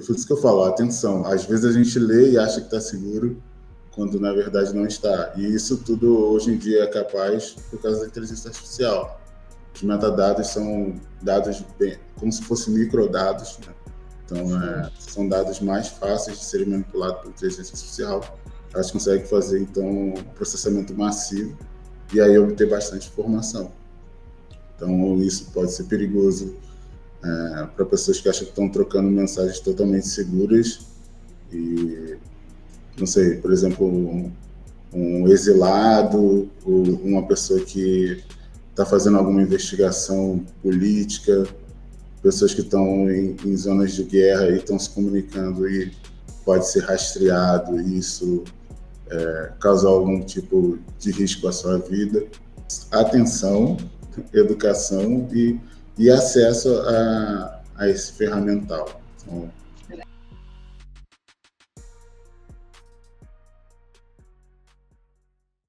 por isso que eu falo, atenção. Às vezes a gente lê e acha que está seguro, quando na verdade não está. E isso tudo hoje em dia é capaz por causa da inteligência artificial. Os metadados são dados como se fossem microdados, né? Então, são dados mais fáceis de serem manipulados pela inteligência artificial. Elas conseguem fazer, então, um processamento massivo e aí obter bastante informação. Então, isso pode ser perigoso para pessoas que acham que estão trocando mensagens totalmente seguras e, não sei, por exemplo, um exilado ou uma pessoa que está fazendo alguma investigação política, pessoas que estão em zonas de guerra e estão se comunicando e pode ser rastreado e isso causar algum tipo de risco à sua vida. Atenção, educação e acesso a esse ferramental. Então,